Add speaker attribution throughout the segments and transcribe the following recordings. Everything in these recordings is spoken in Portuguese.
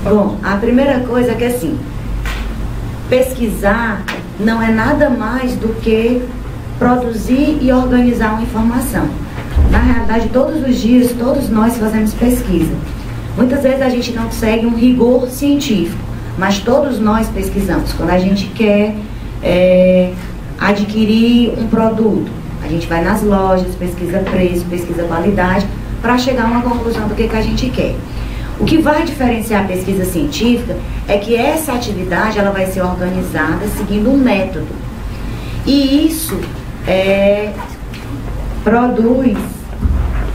Speaker 1: Bom, a primeira coisa é que assim, pesquisar não é nada mais do que produzir e organizar uma informação. Na realidade, todos os dias, todos nós fazemos pesquisa. Muitas vezes a gente não segue um rigor científico, mas todos nós pesquisamos. Quando a gente quer adquirir um produto, a gente vai nas lojas, pesquisa preço, pesquisa qualidade, para chegar a uma conclusão do que a gente quer. O que vai diferenciar a pesquisa científica é que essa atividade ela vai ser organizada seguindo um método. E isso produz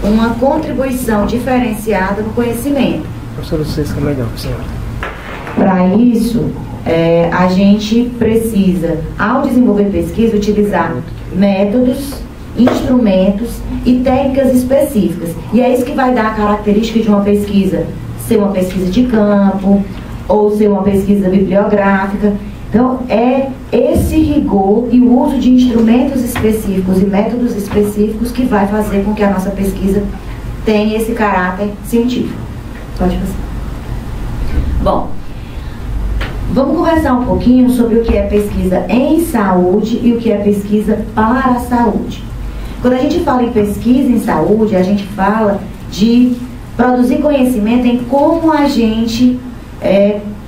Speaker 1: uma contribuição diferenciada no conhecimento.
Speaker 2: Professora, você é melhor, senhora.
Speaker 1: Para isso, a gente precisa, ao desenvolver pesquisa, utilizar métodos, instrumentos e técnicas específicas. E é isso que vai dar a característica de uma pesquisa, ser uma pesquisa de campo ou ser uma pesquisa bibliográfica. Então, é esse rigor e o uso de instrumentos específicos e métodos específicos que vai fazer com que a nossa pesquisa tenha esse caráter científico. Pode passar. Bom, vamos conversar um pouquinho sobre o que é pesquisa em saúde e o que é pesquisa para a saúde. Quando a gente fala em pesquisa em saúde, a gente fala de produzir conhecimento em como a gente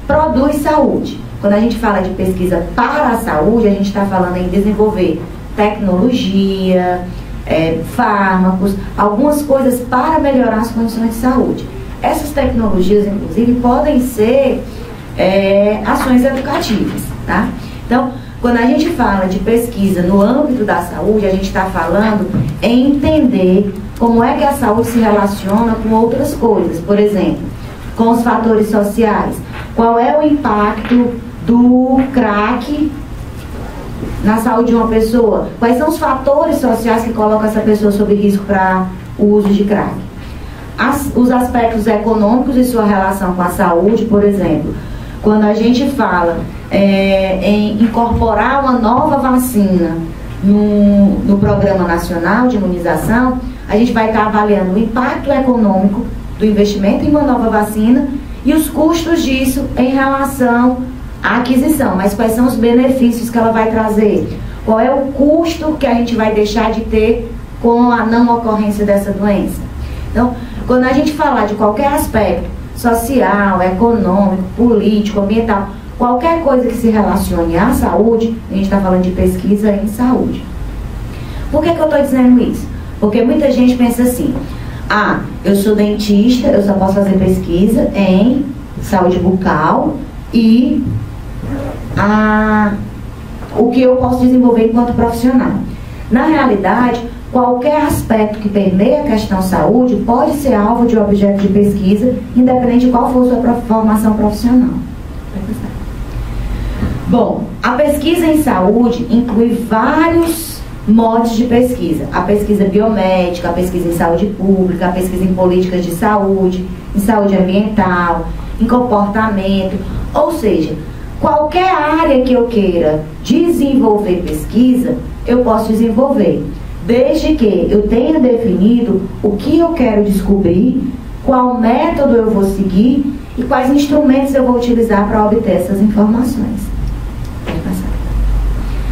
Speaker 1: produz saúde. Quando a gente fala de pesquisa para a saúde, a gente está falando em desenvolver tecnologia, fármacos, algumas coisas para melhorar as condições de saúde. Essas tecnologias, inclusive, podem ser ações educativas, tá? Então, quando a gente fala de pesquisa no âmbito da saúde, a gente está falando em entender como é que a saúde se relaciona com outras coisas. Por exemplo, com os fatores sociais. Qual é o impacto do crack na saúde de uma pessoa? Quais são os fatores sociais que colocam essa pessoa sob risco para o uso de crack? Os aspectos econômicos e sua relação com a saúde, por exemplo. Quando a gente fala em incorporar uma nova vacina no Programa Nacional de Imunização, a gente vai estar avaliando o impacto econômico do investimento em uma nova vacina e os custos disso em relação à aquisição. Mas quais são os benefícios que ela vai trazer? Qual é o custo que a gente vai deixar de ter com a não ocorrência dessa doença? Então, quando a gente falar de qualquer aspecto social, econômico, político, ambiental, qualquer coisa que se relacione à saúde, a gente está falando de pesquisa em saúde. Por que eu estou dizendo isso? Porque muita gente pensa assim: ah, eu sou dentista, eu só posso fazer pesquisa em saúde bucal e o que eu posso desenvolver enquanto profissional. Na realidade, qualquer aspecto que permeia a questão saúde pode ser alvo de objeto de pesquisa, independente de qual for a sua formação profissional. Bom, a pesquisa em saúde inclui vários modos de pesquisa. A pesquisa biomédica, a pesquisa em saúde pública, a pesquisa em políticas de saúde, em saúde ambiental, em comportamento. Ou seja, qualquer área que eu queira desenvolver pesquisa, eu posso desenvolver, desde que eu tenha definido o que eu quero descobrir, qual método eu vou seguir e quais instrumentos eu vou utilizar para obter essas informações.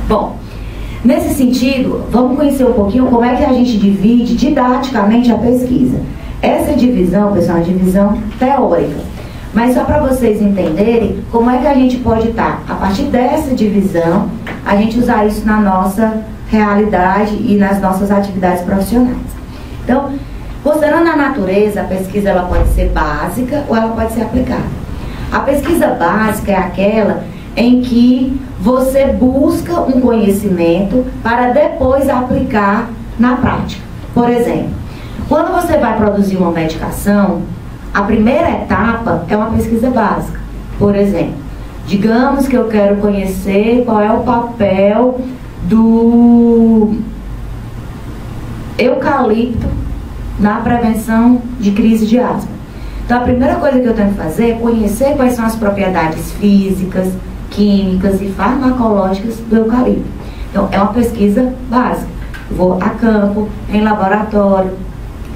Speaker 1: Bom, nesse sentido, vamos conhecer um pouquinho como é que a gente divide didaticamente a pesquisa. Essa divisão, pessoal, é uma divisão teórica, mas só para vocês entenderem como é que a gente pode estar, a partir dessa divisão, a gente usar isso na nossa realidade e nas nossas atividades profissionais. Então, considerando a natureza, a pesquisa ela pode ser básica ou ela pode ser aplicada. A pesquisa básica é aquela em que você busca um conhecimento para depois aplicar na prática. Por exemplo, quando você vai produzir uma medicação, a primeira etapa é uma pesquisa básica. Por exemplo, digamos que eu quero conhecer qual é o papel do eucalipto na prevenção de crise de asma. Então, a primeira coisa que eu tenho que fazer é conhecer quais são as propriedades físicas, químicas e farmacológicas do eucalipto. Então, é uma pesquisa básica. Vou a campo, em laboratório,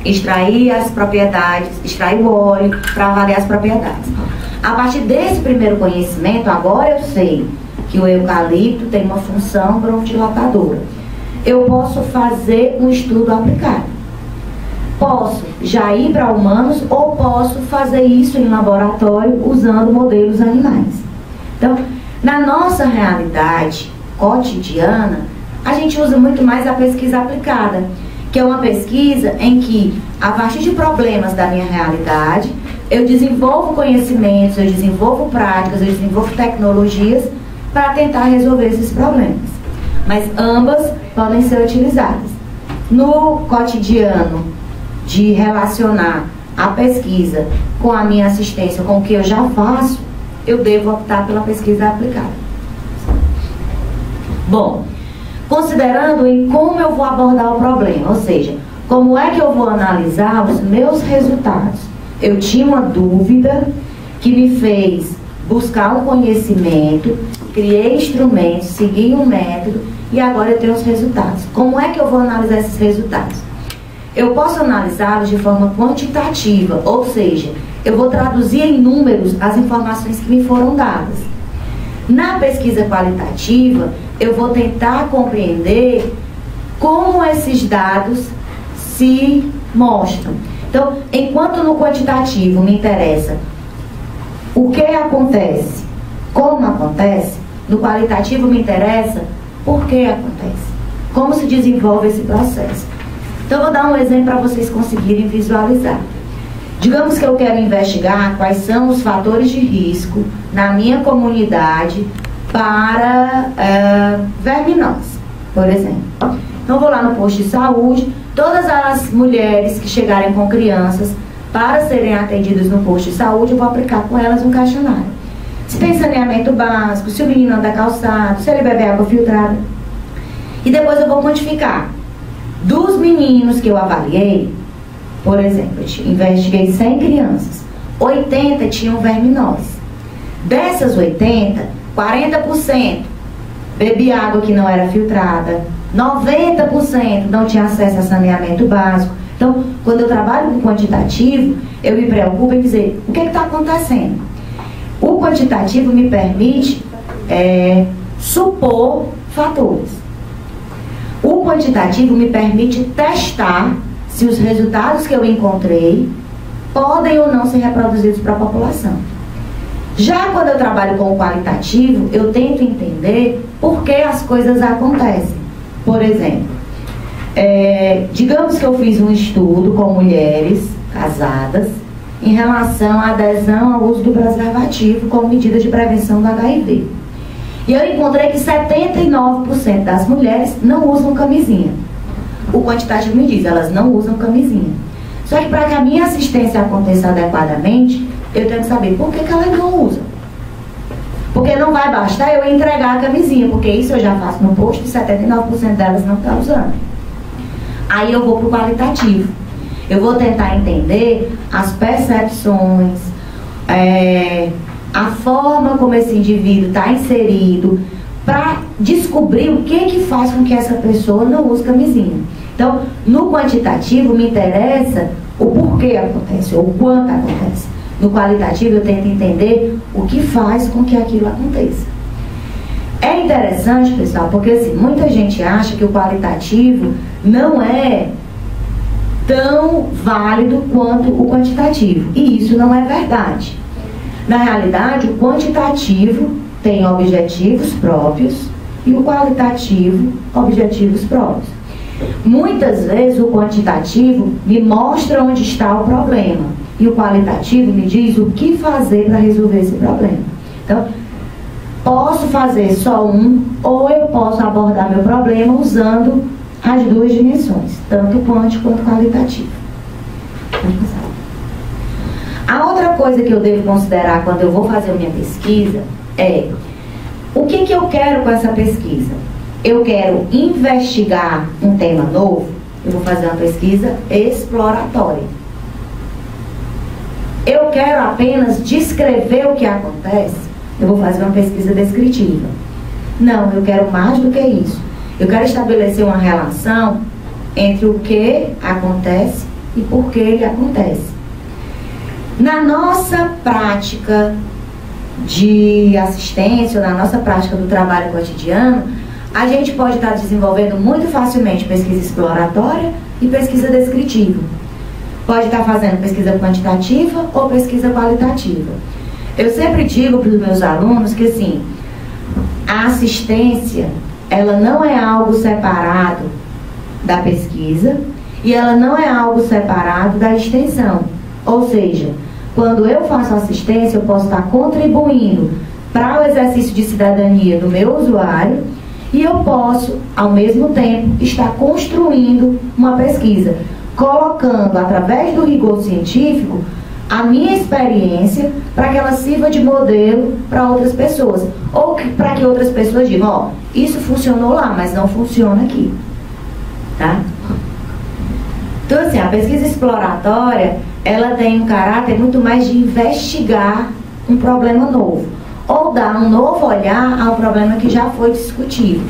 Speaker 1: extrair as propriedades, extrair o óleo para avaliar as propriedades. A partir desse primeiro conhecimento, agora eu sei que o eucalipto tem uma função bronquidilatadora. Eu posso fazer um estudo aplicado. Posso já ir para humanos ou posso fazer isso em laboratório usando modelos animais. Então, na nossa realidade cotidiana, a gente usa muito mais a pesquisa aplicada, que é uma pesquisa em que, a partir de problemas da minha realidade, eu desenvolvo conhecimentos, eu desenvolvo práticas, eu desenvolvo tecnologias para tentar resolver esses problemas. Mas ambas podem ser utilizadas. No cotidiano, de relacionar a pesquisa com a minha assistência, com o que eu já faço, eu devo optar pela pesquisa aplicada. Bom, considerando em como eu vou abordar o problema, ou seja, como é que eu vou analisar os meus resultados. Eu tinha uma dúvida que me fez buscar um conhecimento, criei instrumentos, segui um método e agora eu tenho os resultados. Como é que eu vou analisar esses resultados? Eu posso analisá-los de forma quantitativa, ou seja, eu vou traduzir em números as informações que me foram dadas. Na pesquisa qualitativa, eu vou tentar compreender como esses dados se mostram. Então, enquanto no quantitativo me interessa o que acontece, como acontece, no qualitativo me interessa por que acontece, como se desenvolve esse processo. Então, eu vou dar um exemplo para vocês conseguirem visualizar. Digamos que eu quero investigar quais são os fatores de risco na minha comunidade para verminose, por exemplo. Então, eu vou lá no posto de saúde, todas as mulheres que chegarem com crianças para serem atendidas no posto de saúde, eu vou aplicar com elas um questionário. Se tem saneamento básico, se o menino anda calçado, se ele bebe água filtrada. E depois eu vou quantificar. Dos meninos que eu avaliei, por exemplo, eu investiguei 100 crianças, 80 tinham verminose. Dessas 80, 40% bebia água que não era filtrada, 90% não tinha acesso a saneamento básico. Então, quando eu trabalho com quantitativo, eu me preocupo em dizer o que está acontecendo. O quantitativo me permite supor fatores. O quantitativo me permite testar se os resultados que eu encontrei podem ou não ser reproduzidos para a população. Já quando eu trabalho com o qualitativo, eu tento entender por que as coisas acontecem. Por exemplo, digamos que eu fiz um estudo com mulheres casadas em relação à adesão ao uso do preservativo como medida de prevenção do HIV. E eu encontrei que 79% das mulheres não usam camisinha. O quantitativo me diz, elas não usam camisinha. Só que para que a minha assistência aconteça adequadamente, eu tenho que saber por que elas não usam. Porque não vai bastar eu entregar a camisinha, porque isso eu já faço no posto e 79% delas não estão usando. Aí eu vou para o qualitativo. Eu vou tentar entender as percepções, a forma como esse indivíduo está inserido, para descobrir o que faz com que essa pessoa não use camisinha. Então, no quantitativo me interessa o porquê acontece, ou quanto acontece. No qualitativo eu tento entender o que faz com que aquilo aconteça. É interessante, pessoal, porque assim, muita gente acha que o qualitativo não é tão válido quanto o quantitativo. E isso não é verdade. Na realidade, o quantitativo tem objetivos próprios e o qualitativo, objetivos próprios. Muitas vezes o quantitativo me mostra onde está o problema e o qualitativo me diz o que fazer para resolver esse problema. Então, posso fazer só um ou eu posso abordar meu problema usando as duas dimensões, tanto quântico quanto qualitativo. A outra coisa que eu devo considerar quando eu vou fazer a minha pesquisa é o que eu quero com essa pesquisa. Eu quero investigar um tema novo, eu vou fazer uma pesquisa exploratória. Eu quero apenas descrever o que acontece, eu vou fazer uma pesquisa descritiva. Não, eu quero mais do que isso. Eu quero estabelecer uma relação entre o que acontece e por que ele acontece. Na nossa prática de assistência, ou na nossa prática do trabalho cotidiano, a gente pode estar desenvolvendo muito facilmente pesquisa exploratória e pesquisa descritiva. Pode estar fazendo pesquisa quantitativa ou pesquisa qualitativa. Eu sempre digo para os meus alunos que, assim, a assistência, ela não é algo separado da pesquisa e ela não é algo separado da extensão. Ou seja, quando eu faço assistência, eu posso estar contribuindo para o exercício de cidadania do meu usuário e eu posso, ao mesmo tempo, estar construindo uma pesquisa, colocando, através do rigor científico, a minha experiência para que ela sirva de modelo para outras pessoas. Ou para que outras pessoas digam, ó, isso funcionou lá, mas não funciona aqui. Tá? Então, assim, a pesquisa exploratória, ela tem um caráter muito mais de investigar um problema novo, ou dar um novo olhar ao problema que já foi discutido.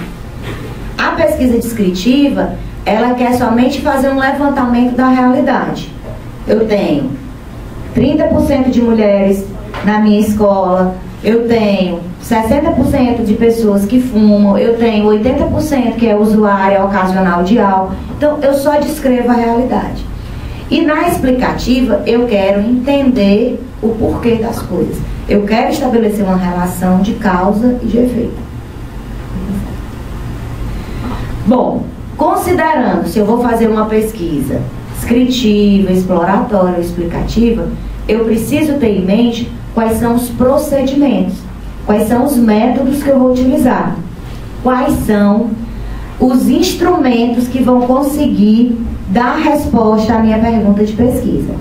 Speaker 1: A pesquisa descritiva, ela quer somente fazer um levantamento da realidade. Eu tenho 30% de mulheres na minha escola, eu tenho 60% de pessoas que fumam, eu tenho 80% que é usuária ocasional de álcool. Então, eu só descrevo a realidade. E na explicativa, eu quero entender o porquê das coisas. Eu quero estabelecer uma relação de causa e de efeito. Bom, considerando se eu vou fazer uma pesquisa descritiva, exploratória, explicativa, eu preciso ter em mente quais são os procedimentos, quais são os métodos que eu vou utilizar, quais são os instrumentos que vão conseguir dar resposta à minha pergunta de pesquisa.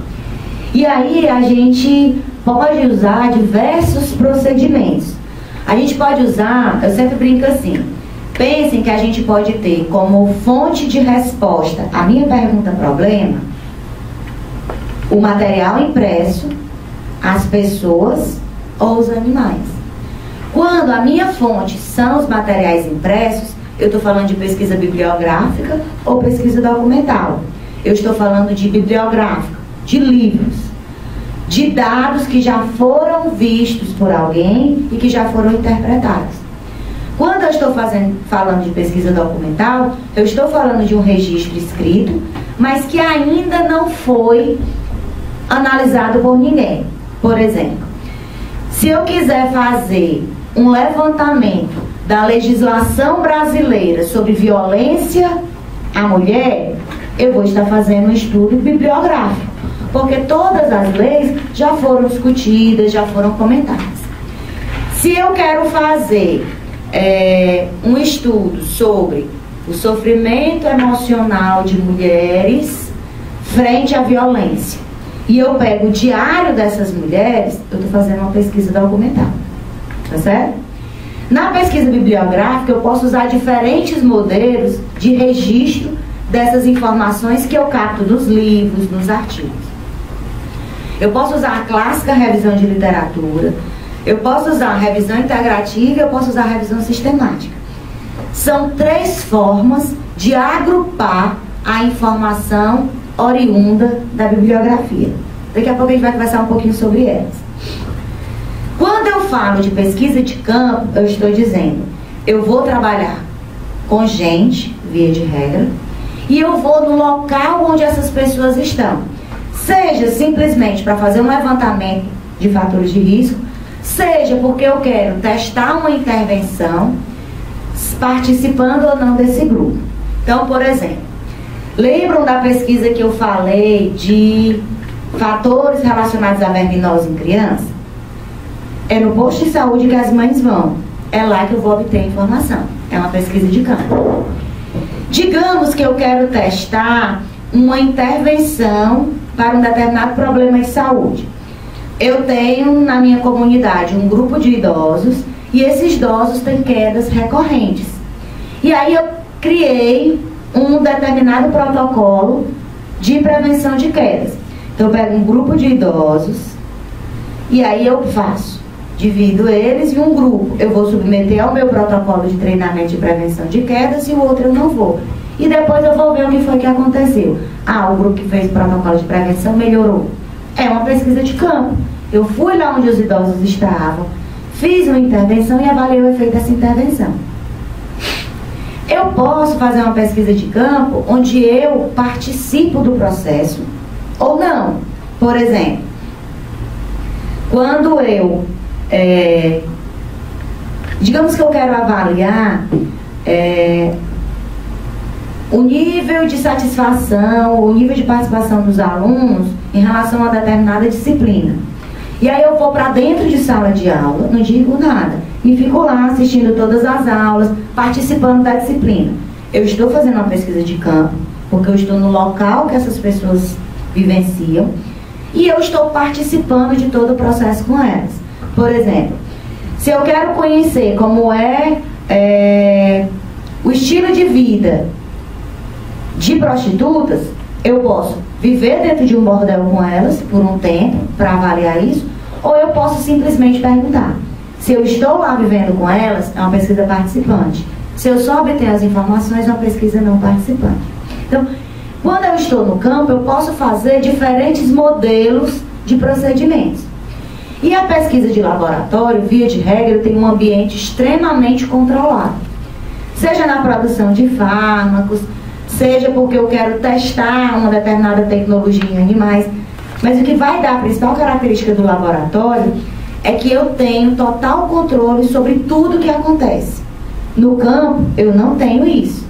Speaker 1: E aí a gente pode usar diversos procedimentos. A gente pode usar, eu sempre brinco assim, pensem que a gente pode ter como fonte de resposta à minha pergunta-problema o material impresso, as pessoas ou os animais. Quando a minha fonte são os materiais impressos, eu estou falando de pesquisa bibliográfica ou pesquisa documental. Eu estou falando de bibliográfica, de livros, de dados que já foram vistos por alguém e que já foram interpretados. Quando eu estou falando de pesquisa documental, eu estou falando de um registro escrito, mas que ainda não foi analisado por ninguém. Por exemplo, se eu quiser fazer um levantamento da legislação brasileira sobre violência à mulher, eu vou estar fazendo um estudo bibliográfico, porque todas as leis já foram discutidas, já foram comentadas. Se eu quero fazer um estudo sobre o sofrimento emocional de mulheres frente à violência, e eu pego o diário dessas mulheres, eu estou fazendo uma pesquisa documental, tá certo? Na pesquisa bibliográfica, eu posso usar diferentes modelos de registro dessas informações que eu capto nos livros, nos artigos. Eu posso usar a clássica revisão de literatura, eu posso usar a revisão integrativa e eu posso usar a revisão sistemática. São 3 formas de agrupar a informação oriunda da bibliografia. Daqui a pouco a gente vai conversar um pouquinho sobre elas. Quando eu falo de pesquisa de campo, eu estou dizendo, eu vou trabalhar com gente, via de regra, e eu vou no local onde essas pessoas estão. Seja simplesmente para fazer um levantamento de fatores de risco, seja porque eu quero testar uma intervenção, participando ou não desse grupo. Então, por exemplo, lembram da pesquisa que eu falei de fatores relacionados à verminose em criança? É no posto de saúde que as mães vão. É lá que eu vou obter informação. É uma pesquisa de campo. Digamos que eu quero testar uma intervenção para um determinado problema de saúde. Eu tenho na minha comunidade um grupo de idosos e esses idosos têm quedas recorrentes. E aí eu criei um determinado protocolo de prevenção de quedas. Então eu pego um grupo de idosos e aí eu divido eles em um grupo. Eu vou submeter ao meu protocolo de treinamento de prevenção de quedas e o outro eu não vou. E depois eu vou ver o que foi que aconteceu. O grupo que fez o protocolo de prevenção melhorou. É uma pesquisa de campo. Eu fui lá onde os idosos estavam, fiz uma intervenção e avaliei o efeito dessa intervenção. Eu posso fazer uma pesquisa de campo onde eu participo do processo ou não. Por exemplo, quando eu, digamos que eu quero avaliar o nível de satisfação, o nível de participação dos alunos em relação a determinada disciplina. E aí eu vou para dentro de sala de aula, não digo nada, e fico lá assistindo todas as aulas, participando da disciplina. Eu estou fazendo uma pesquisa de campo, porque eu estou no local que essas pessoas vivenciam, e eu estou participando de todo o processo com elas. Por exemplo, se eu quero conhecer como o estilo de vida de prostitutas, eu posso viver dentro de um bordel com elas por um tempo para avaliar isso, ou eu posso simplesmente perguntar. Se eu estou lá vivendo com elas, é uma pesquisa participante. Se eu só obtenho as informações, é uma pesquisa não participante. Então, quando eu estou no campo, eu posso fazer diferentes modelos de procedimentos. E a pesquisa de laboratório, via de regra, tem um ambiente extremamente controlado. Seja na produção de fármacos, seja porque eu quero testar uma determinada tecnologia em animais. Mas o que vai dar a principal característica do laboratório é que eu tenho total controle sobre tudo que acontece. No campo, eu não tenho isso.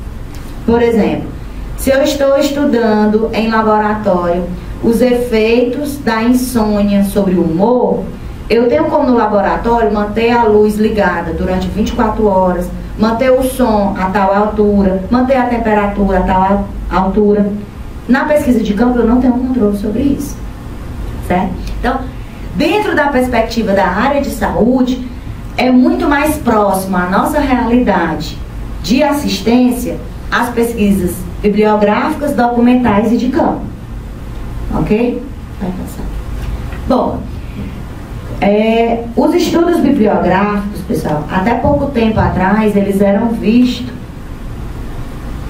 Speaker 1: Por exemplo, se eu estou estudando em laboratório os efeitos da insônia sobre o humor, eu tenho como no laboratório manter a luz ligada durante 24 horas, manter o som a tal altura, manter a temperatura a tal altura. Na pesquisa de campo eu não tenho controle sobre isso, certo? Então, dentro da perspectiva da área de saúde, é muito mais próximo à nossa realidade de assistência às pesquisas bibliográficas, documentais e de campo. Ok? Vai passar. Bom, os estudos bibliográficos, pessoal, até pouco tempo atrás, eles eram vistos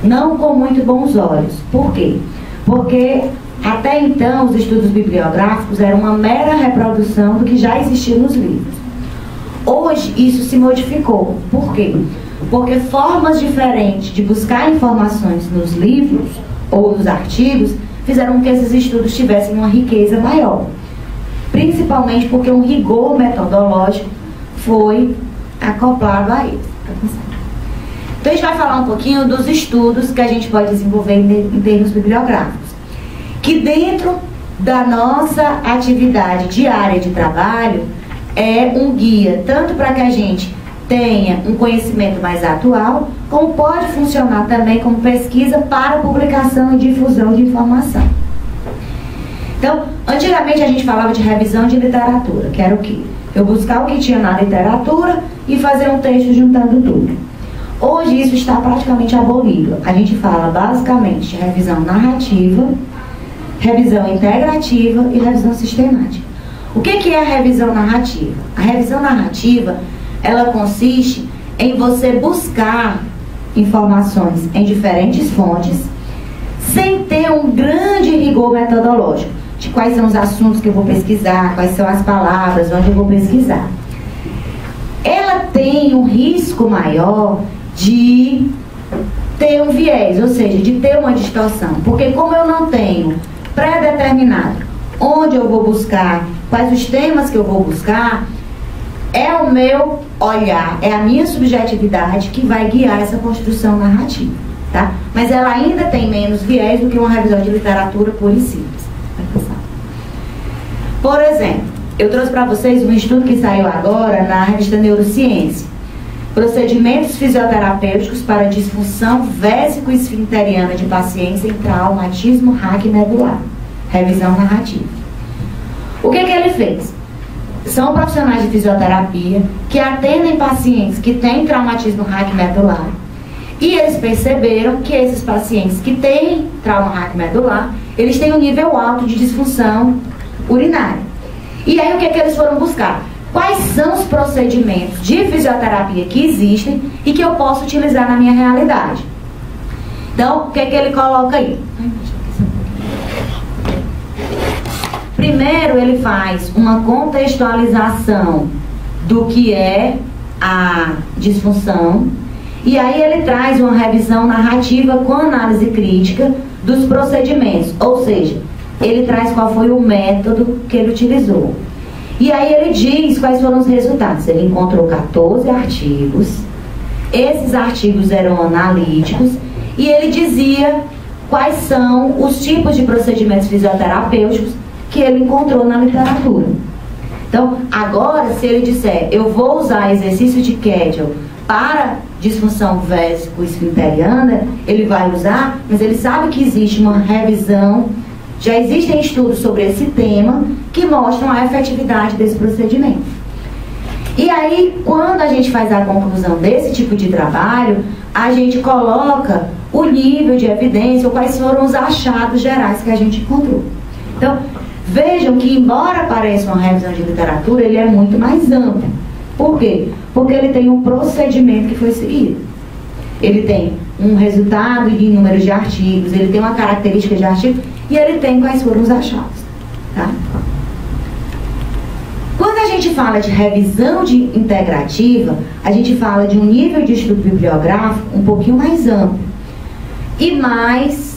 Speaker 1: não com muito bons olhos. Por quê? Porque até então os estudos bibliográficos eram uma mera reprodução do que já existia nos livros. Hoje isso se modificou. Por quê? Porque formas diferentes de buscar informações nos livros ou nos artigos fizeram com que esses estudos tivessem uma riqueza maior. Principalmente porque um rigor metodológico foi acoplado a eles. Então a gente vai falar um pouquinho dos estudos que a gente pode desenvolver em termos bibliográficos. Que dentro da nossa atividade diária de trabalho é um guia, tanto para que a gente tenha um conhecimento mais atual, como pode funcionar também como pesquisa para publicação e difusão de informação. Então, antigamente a gente falava de revisão de literatura, que era o quê? Eu buscar o que tinha na literatura e fazer um texto juntando tudo. Hoje isso está praticamente abolido. A gente fala basicamente de revisão narrativa, revisão integrativa e revisão sistemática. O que é a revisão narrativa? A revisão narrativa, ela consiste em você buscar informações em diferentes fontes, sem ter um grande rigor metodológico, de quais são os assuntos que eu vou pesquisar, quais são as palavras, onde eu vou pesquisar. Ela tem um risco maior de ter um viés, ou seja, de ter uma distorção, porque como eu não tenho pré-determinado onde eu vou buscar, quais os temas que eu vou buscar, é o meu olhar, é a minha subjetividade que vai guiar essa construção narrativa, tá? Mas ela ainda tem menos viés do que uma revisão de literatura pura e simples. Vai passar. Por exemplo, eu trouxe para vocês um estudo que saiu agora na revista Neurociência. Procedimentos fisioterapêuticos para disfunção vésico-esfincteriana de pacientes em traumatismo raquimedular. Revisão narrativa. O que ele fez? São profissionais de fisioterapia que atendem pacientes que têm traumatismo raquimedular, e eles perceberam que esses pacientes que têm trauma raquimedular, eles têm um nível alto de disfunção urinária. E aí o que eles foram buscar? Quais são os procedimentos de fisioterapia que existem e que eu posso utilizar na minha realidade? Então, o que ele coloca aí? Primeiro, ele faz uma contextualização do que é a disfunção, e aí ele traz uma revisão narrativa com análise crítica dos procedimentos, ou seja, ele traz qual foi o método que ele utilizou. E aí ele diz quais foram os resultados. Ele encontrou 14 artigos, esses artigos eram analíticos, e ele dizia quais são os tipos de procedimentos fisioterapêuticos que ele encontrou na literatura. Então, agora, se ele disser, eu vou usar exercício de Kegel para disfunção vésico-esfinteriana, ele vai usar, mas ele sabe que existe uma revisão, já existem estudos sobre esse tema que mostram a efetividade desse procedimento. E aí, quando a gente faz a conclusão desse tipo de trabalho, a gente coloca o nível de evidência, ou quais foram os achados gerais que a gente encontrou. Então, vejam que, embora pareça uma revisão de literatura, ele é muito mais amplo. Por quê? Porque ele tem um procedimento que foi seguido. Ele tem um resultado de número de artigos, ele tem uma característica de artigo, e ele tem quais foram os achados. Tá? Quando a gente fala de revisão integrativa, a gente fala de um nível de estudo bibliográfico um pouquinho mais amplo e mais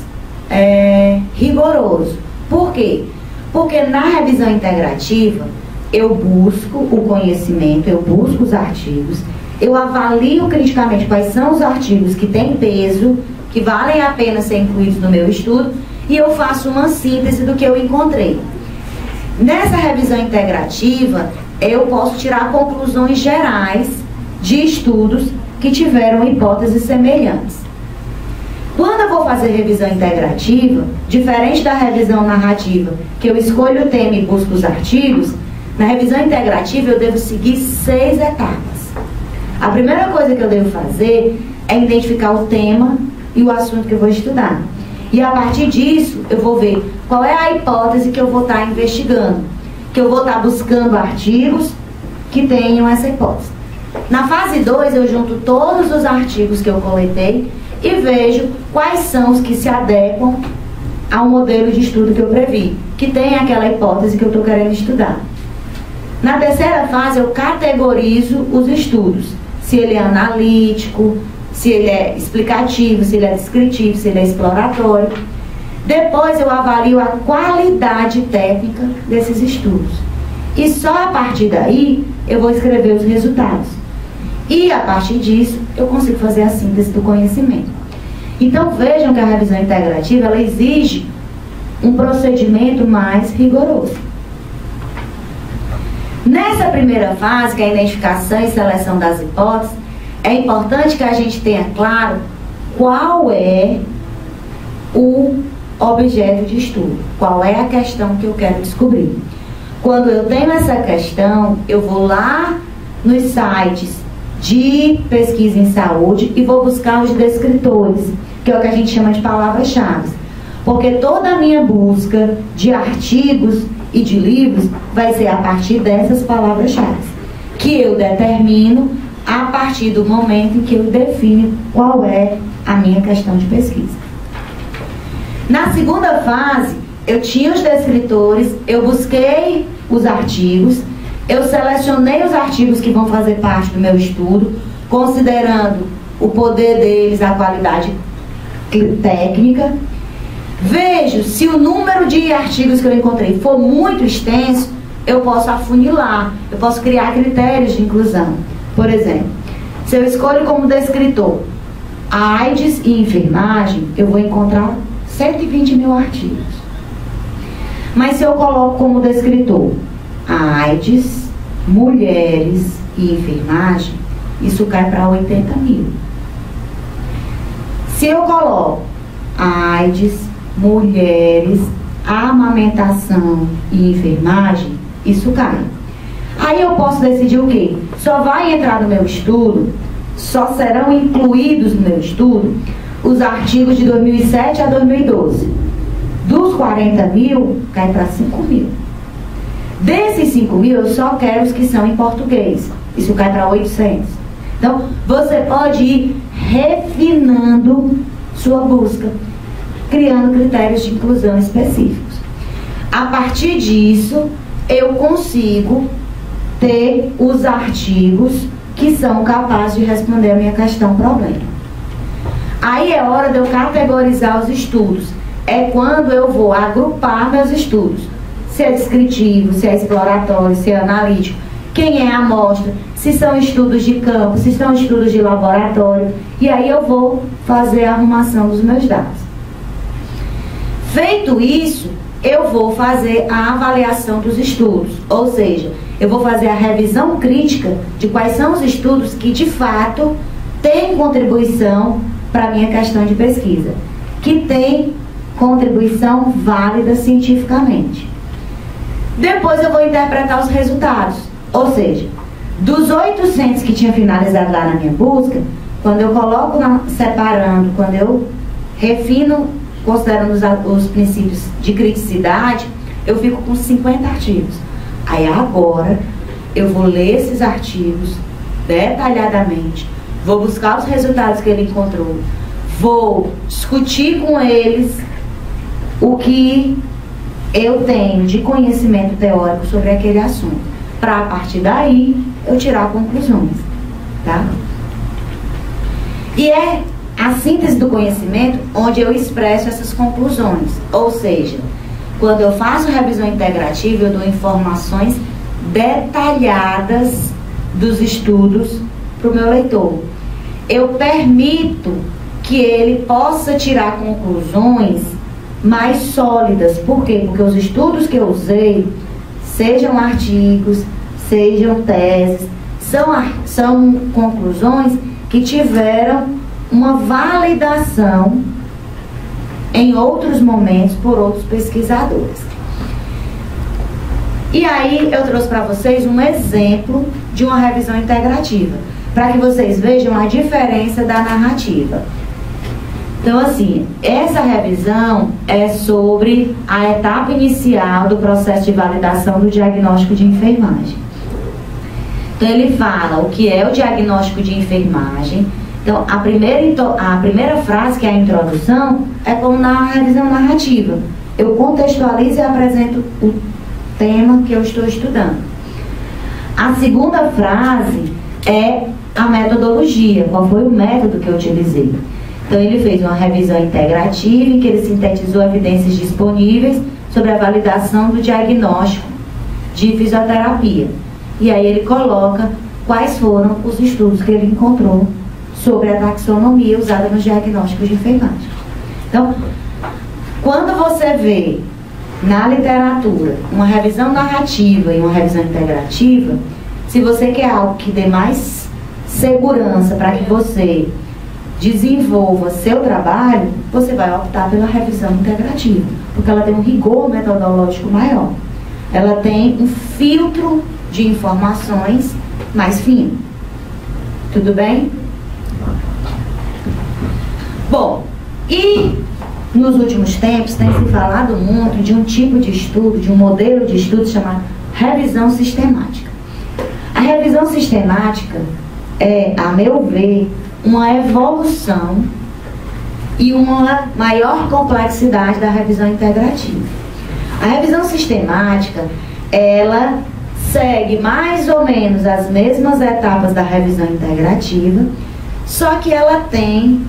Speaker 1: rigoroso. Por quê? Porque na revisão integrativa, eu busco o conhecimento, eu busco os artigos, eu avalio criticamente quais são os artigos que têm peso, que valem a pena ser incluídos no meu estudo, e eu faço uma síntese do que eu encontrei. Nessa revisão integrativa, eu posso tirar conclusões gerais de estudos que tiveram hipóteses semelhantes. Quando eu vou fazer revisão integrativa, diferente da revisão narrativa, que eu escolho o tema e busco os artigos, na revisão integrativa eu devo seguir 6 etapas. A primeira coisa que eu devo fazer é identificar o tema e o assunto que eu vou estudar. E a partir disso, eu vou ver qual é a hipótese que eu vou estar investigando, que eu vou estar buscando artigos que tenham essa hipótese. Na fase 2, eu junto todos os artigos que eu coletei e vejo quais são os que se adequam ao modelo de estudo que eu previ, que tem aquela hipótese que eu estou querendo estudar. Na terceira fase, eu categorizo os estudos, se ele é analítico, se ele é explicativo, se ele é descritivo, se ele é exploratório. Depois eu avalio a qualidade técnica desses estudos. E só a partir daí eu vou escrever os resultados. E a partir disso eu consigo fazer a síntese do conhecimento. Então vejam que a revisão integrativa ela exige um procedimento mais rigoroso. Nessa primeira fase, que é a identificação e seleção das hipóteses, é importante que a gente tenha claro qual é o objeto de estudo, qual é a questão que eu quero descobrir. Quando eu tenho essa questão, eu vou lá nos sites de pesquisa em saúde e vou buscar os descritores, que é o que a gente chama de palavras-chave. Porque toda a minha busca de artigos e de livros vai ser a partir dessas palavras-chave, que eu determino a partir do momento em que eu defino qual é a minha questão de pesquisa. Na segunda fase, eu tinha os descritores, eu busquei os artigos, eu selecionei os artigos que vão fazer parte do meu estudo, considerando o poder deles, a qualidade técnica. Vejo se o número de artigos que eu encontrei for muito extenso, eu posso afunilar, eu posso criar critérios de inclusão. Por exemplo, se eu escolho como descritor AIDS e enfermagem, eu vou encontrar 120 mil artigos. Mas se eu coloco como descritor AIDS, mulheres e enfermagem, isso cai para 80 mil. Se eu coloco AIDS, mulheres, amamentação e enfermagem, isso cai. Aí eu posso decidir o quê? Só vai entrar no meu estudo, só serão incluídos no meu estudo os artigos de 2007 a 2012. Dos 40 mil, cai para 5 mil. Desses 5 mil, eu só quero os que são em português. Isso cai para 800. Então, você pode ir refinando sua busca, criando critérios de inclusão específicos. A partir disso, eu consigo ter os artigos que são capazes de responder a minha questão problema. Aí é hora de eu categorizar os estudos. É quando eu vou agrupar meus estudos. Se é descritivo, se é exploratório, se é analítico, quem é a amostra, se são estudos de campo, se são estudos de laboratório. E aí eu vou fazer a arrumação dos meus dados. Feito isso, eu vou fazer a avaliação dos estudos. Ou seja, eu vou fazer a revisão crítica de quais são os estudos que de fato têm contribuição para a minha questão de pesquisa, que tem contribuição válida cientificamente. Depois eu vou interpretar os resultados, ou seja, dos 800 que tinha finalizado lá na minha busca, quando eu coloco separando, quando eu refino, considerando os princípios de criticidade, eu fico com 50 artigos. Aí agora eu vou ler esses artigos detalhadamente, vou buscar os resultados que ele encontrou, vou discutir com eles o que eu tenho de conhecimento teórico sobre aquele assunto, para a partir daí eu tirar conclusões, tá? E é a síntese do conhecimento onde eu expresso essas conclusões, ou seja, quando eu faço revisão integrativa, eu dou informações detalhadas dos estudos para o meu leitor. Eu permito que ele possa tirar conclusões mais sólidas. Por quê? Porque os estudos que eu usei, sejam artigos, sejam teses, são conclusões que tiveram uma validação em outros momentos por outros pesquisadores. E aí eu trouxe para vocês um exemplo de uma revisão integrativa, para que vocês vejam a diferença da narrativa. Então, assim, essa revisão é sobre a etapa inicial do processo de validação do diagnóstico de enfermagem. Então, ele fala o que é o diagnóstico de enfermagem. Então, a primeira frase, que é a introdução, é como na revisão narrativa. Eu contextualizo e apresento o tema que eu estou estudando. A segunda frase é a metodologia, qual foi o método que eu utilizei. Então, ele fez uma revisão integrativa em que ele sintetizou evidências disponíveis sobre a validação do diagnóstico de fisioterapia. E aí ele coloca quais foram os estudos que ele encontrou sobre a taxonomia usada nos diagnósticos de enfermagem. Então, quando você vê na literatura uma revisão narrativa e uma revisão integrativa, se você quer algo que dê mais segurança para que você desenvolva seu trabalho, você vai optar pela revisão integrativa, porque ela tem um rigor metodológico maior. Ela tem um filtro de informações mais fino. Tudo bem? Bom, e nos últimos tempos tem se falado muito de um tipo de estudo, de um modelo de estudo chamado revisão sistemática. A revisão sistemática é, a meu ver, uma evolução e uma maior complexidade da revisão integrativa. A revisão sistemática, ela segue mais ou menos as mesmas etapas da revisão integrativa, só que ela tem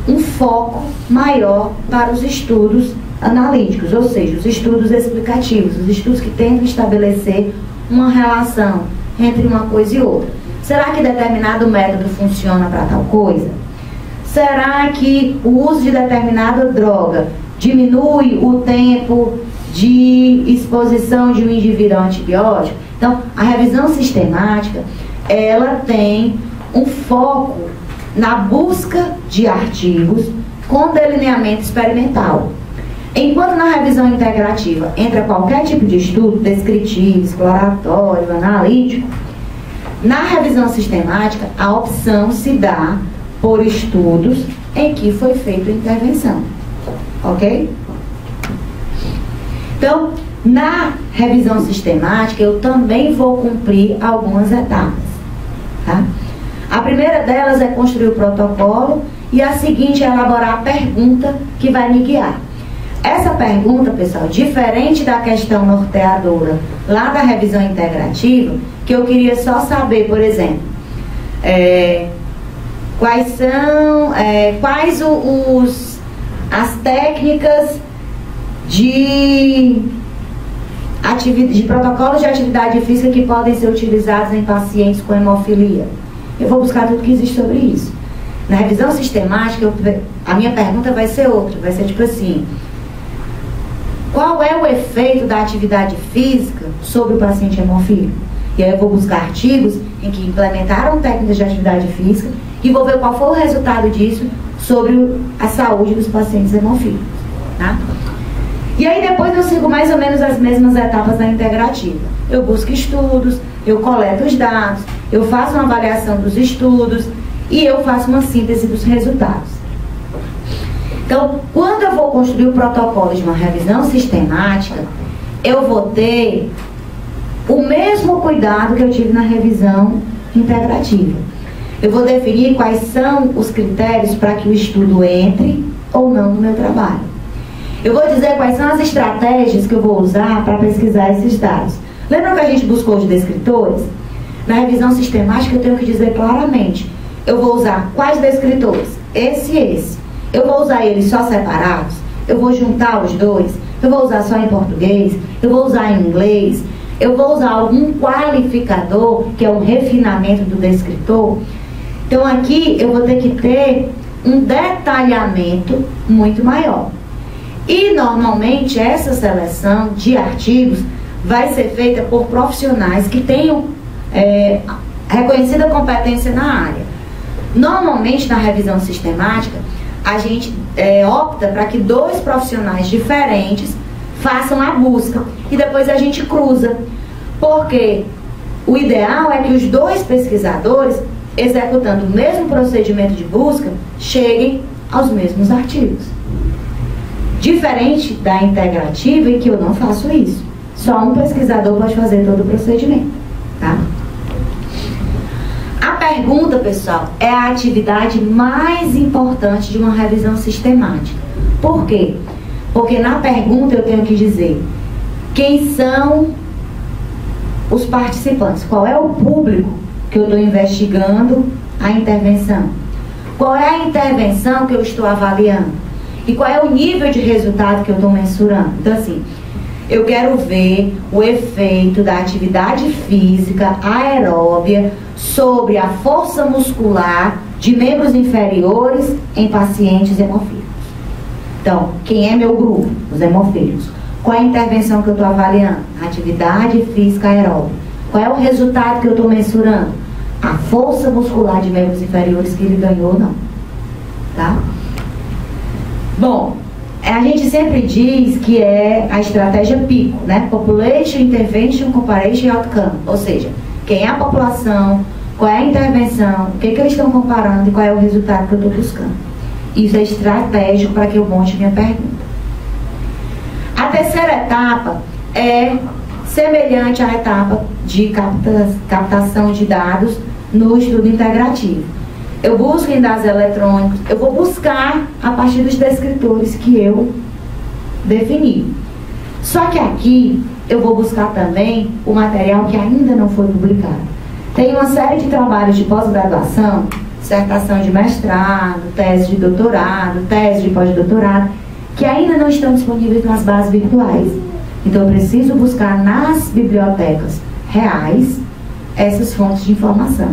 Speaker 1: um foco maior para os estudos analíticos, ou seja, os estudos explicativos, os estudos que tentam estabelecer uma relação entre uma coisa e outra. Será que determinado método funciona para tal coisa? Será que o uso de determinada droga diminui o tempo de exposição de um indivíduo ao antibiótico? Então, a revisão sistemática, ela tem um foco na busca de artigos com delineamento experimental. Enquanto na revisão integrativa entra qualquer tipo de estudo, descritivo, exploratório, analítico, na revisão sistemática a opção se dá por estudos em que foi feita a intervenção. Ok? Então, na revisão sistemática eu também vou cumprir algumas etapas, tá? A primeira delas é construir o protocolo e a seguinte é elaborar a pergunta que vai me guiar. Essa pergunta, pessoal, diferente da questão norteadora lá da revisão integrativa, que eu queria só saber, por exemplo, quais são as técnicas de protocolos de atividade física que podem ser utilizados em pacientes com hemofilia. Eu vou buscar tudo que existe sobre isso. Na revisão sistemática, a minha pergunta vai ser outra, vai ser tipo assim: qual é o efeito da atividade física sobre o paciente hemofílico? E aí eu vou buscar artigos em que implementaram técnicas de atividade física e vou ver qual foi o resultado disso sobre a saúde dos pacientes hemofílicos, tá? E aí depois eu sigo mais ou menos as mesmas etapas da integrativa. Eu busco estudos, eu coleto os dados, eu faço uma avaliação dos estudos e eu faço uma síntese dos resultados. Então, quando eu vou construir o protocolo de uma revisão sistemática, eu vou ter o mesmo cuidado que eu tive na revisão integrativa. Eu vou definir quais são os critérios para que o estudo entre ou não no meu trabalho. Eu vou dizer quais são as estratégias que eu vou usar para pesquisar esses dados. Lembra que a gente buscou os descritores? Na revisão sistemática eu tenho que dizer claramente: eu vou usar quais descritores? Esse e esse. Eu vou usar eles só separados? Eu vou juntar os dois? Eu vou usar só em português? Eu vou usar em inglês? Eu vou usar algum qualificador, que é um refinamento do descritor? Então aqui eu vou ter que ter um detalhamento muito maior. E normalmente essa seleção de artigos vai ser feita por profissionais que tenham reconhecida competência na área. Normalmente na revisão sistemática a gente opta para que dois profissionais diferentes façam a busca e depois a gente cruza, porque o ideal é que os dois pesquisadores, executando o mesmo procedimento de busca, cheguem aos mesmos artigos. Diferente da integrativa, em que eu não faço isso. Só um pesquisador pode fazer todo o procedimento, tá? A pergunta, pessoal, é a atividade mais importante de uma revisão sistemática. Por quê? Porque na pergunta eu tenho que dizer quem são os participantes, qual é o público que eu estou investigando a intervenção, qual é a intervenção que eu estou avaliando e qual é o nível de resultado que eu estou mensurando. Então assim, eu quero ver o efeito da atividade física aeróbia sobre a força muscular de membros inferiores em pacientes hemofílicos. Então, quem é meu grupo? Os hemofílicos. Qual é a intervenção que eu estou avaliando? Atividade física aeróbica. Qual é o resultado que eu estou mensurando? A força muscular de membros inferiores que ele ganhou ou não. Tá? Bom, a gente sempre diz que é a estratégia PICO, né? Population, Intervention, Comparison e Outcome. Ou seja, quem é a população, qual é a intervenção, o que eles estão comparando e qual é o resultado que eu estou buscando. Isso é estratégico para que eu monte minha pergunta. A terceira etapa é semelhante à etapa de captação de dados no estudo integrativo. Eu busco em dados eletrônicos, eu vou buscar a partir dos descritores que eu defini. Só que aqui eu vou buscar também o material que ainda não foi publicado. Tem uma série de trabalhos de pós-graduação, dissertação de mestrado, tese de doutorado, tese de pós-doutorado, que ainda não estão disponíveis nas bases virtuais. Então eu preciso buscar nas bibliotecas reais essas fontes de informação.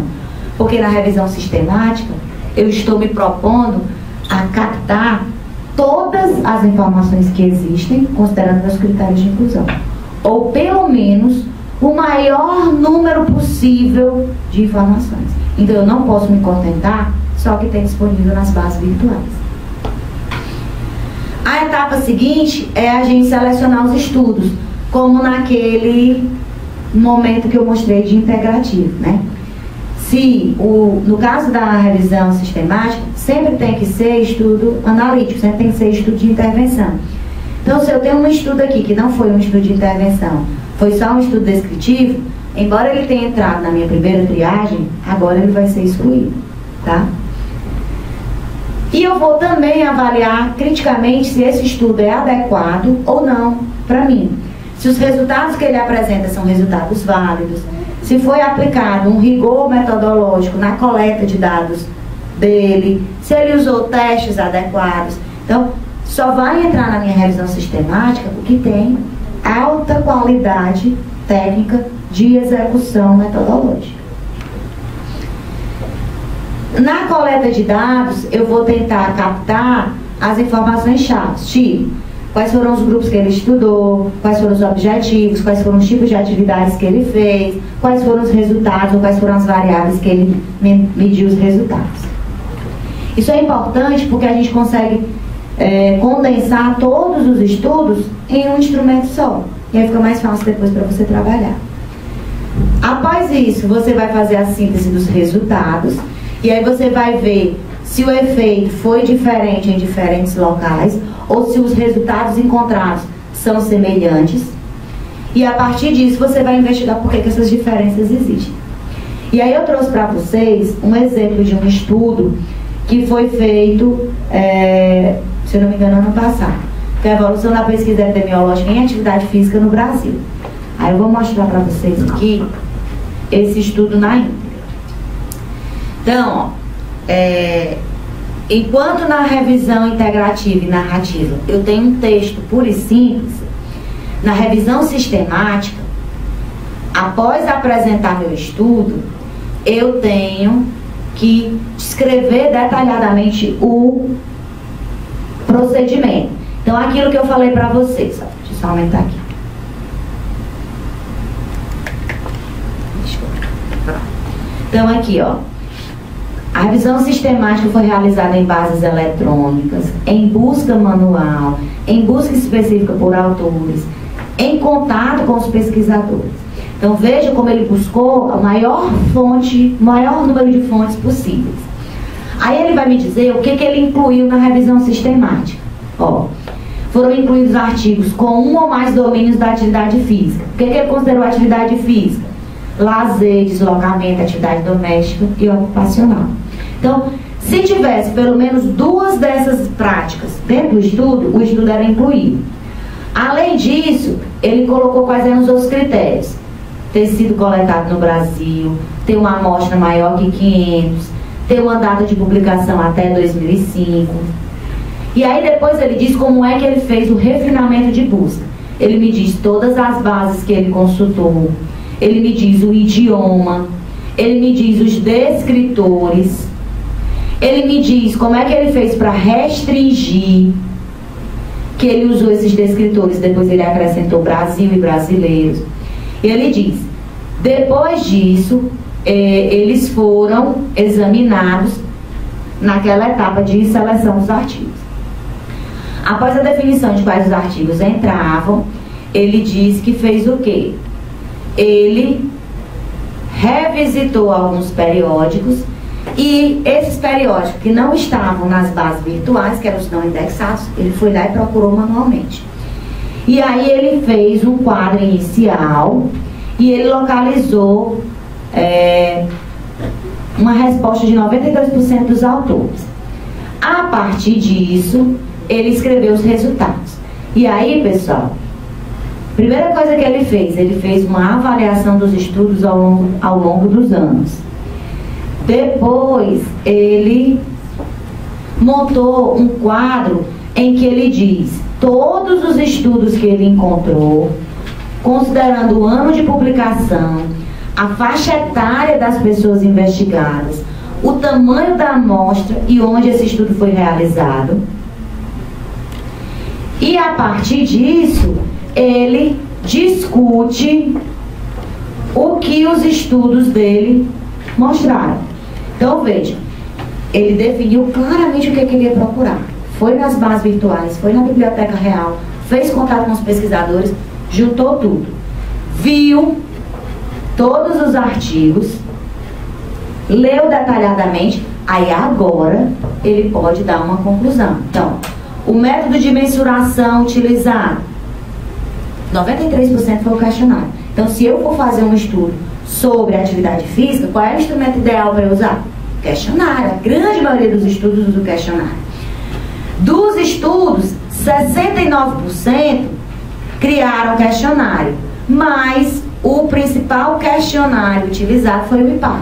Speaker 1: Porque na revisão sistemática eu estou me propondo a captar todas as informações que existem, considerando meus critérios de inclusão. Ou pelo menos o maior número possível de informações. Então eu não posso me contentar só que tem disponível nas bases virtuais. A etapa seguinte é a gente selecionar os estudos, como naquele momento que eu mostrei de integrativo, né? No caso da revisão sistemática, sempre tem que ser estudo analítico, sempre tem que ser estudo de intervenção. Então, se eu tenho um estudo aqui que não foi um estudo de intervenção, foi só um estudo descritivo, embora ele tenha entrado na minha primeira triagem, agora ele vai ser excluído, tá? E eu vou também avaliar criticamente se esse estudo é adequado ou não para mim. Se os resultados que ele apresenta são resultados válidos, se foi aplicado um rigor metodológico na coleta de dados dele, se ele usou testes adequados. Então, só vai entrar na minha revisão sistemática o que tem alta qualidade técnica de execução metodológica. Na coleta de dados, eu vou tentar captar as informações-chave, tipo, quais foram os grupos que ele estudou, quais foram os objetivos, quais foram os tipos de atividades que ele fez, quais foram os resultados, ou quais foram as variáveis que ele mediu os resultados. Isso é importante porque a gente consegue condensar todos os estudos em um instrumento só. E aí fica mais fácil depois para você trabalhar. Após isso, você vai fazer a síntese dos resultados. E aí você vai ver se o efeito foi diferente em diferentes locais ou se os resultados encontrados são semelhantes. E a partir disso você vai investigar por que essas diferenças existem. E aí eu trouxe para vocês um exemplo de um estudo que foi feito, se eu não me engano, ano passado, que é a evolução da pesquisa epidemiológica em atividade física no Brasil. Aí eu vou mostrar para vocês aqui esse estudo na íntegra. Então, enquanto na revisão integrativa e narrativa eu tenho um texto puro e simples, na revisão sistemática, após apresentar meu estudo, eu tenho que descrever detalhadamente o procedimento. Então, aquilo que eu falei para vocês, ó, deixa eu só aumentar aqui. Então, aqui, ó. A revisão sistemática foi realizada em bases eletrônicas, em busca manual, em busca específica por autores, em contato com os pesquisadores. Então veja como ele buscou a maior número de fontes possíveis. Aí ele vai me dizer o que ele incluiu na revisão sistemática. Ó, foram incluídos artigos com um ou mais domínios da atividade física. O que ele considerou atividade física? Lazer, deslocamento, atividade doméstica e ocupacional. Então, se tivesse pelo menos duas dessas práticas dentro do estudo, o estudo era incluído. Além disso, ele colocou quais eram os outros critérios. Ter sido coletado no Brasil, ter uma amostra maior que 500, ter uma data de publicação até 2005. E aí depois ele diz como é que ele fez o refinamento de busca. Ele me diz todas as bases que ele consultou, ele me diz o idioma, ele me diz os descritores, ele me diz como é que ele fez para restringir, que ele usou esses descritores, depois ele acrescentou Brasil e brasileiros. Ele diz, depois disso, eles foram examinados naquela etapa de seleção dos artigos. Após a definição de quais os artigos entravam, ele diz que fez o quê? Ele revisitou alguns periódicos e esses periódicos que não estavam nas bases virtuais, que eram os não indexados, ele foi lá e procurou manualmente. E aí ele fez um quadro inicial e ele localizou uma resposta de 92% dos autores. A partir disso, ele escreveu os resultados. E aí, pessoal, primeira coisa que ele fez uma avaliação dos estudos ao longo dos anos. Depois, ele montou um quadro em que ele diz todos os estudos que ele encontrou, considerando o ano de publicação, a faixa etária das pessoas investigadas, o tamanho da amostra e onde esse estudo foi realizado. E a partir disso, ele discute o que os estudos dele mostraram. Então veja, ele definiu claramente o que ele ia procurar. Foi nas bases virtuais, foi na biblioteca real, fez contato com os pesquisadores, juntou tudo. Viu todos os artigos, leu detalhadamente, aí agora ele pode dar uma conclusão. Então, o método de mensuração utilizado, 93% foi o questionário. Então, se eu for fazer um estudo sobre atividade física, qual é o instrumento ideal para eu usar? Questionário. A grande maioria dos estudos usa o questionário. Dos estudos, 69% criaram questionário, mas o principal questionário utilizado foi o IPAC.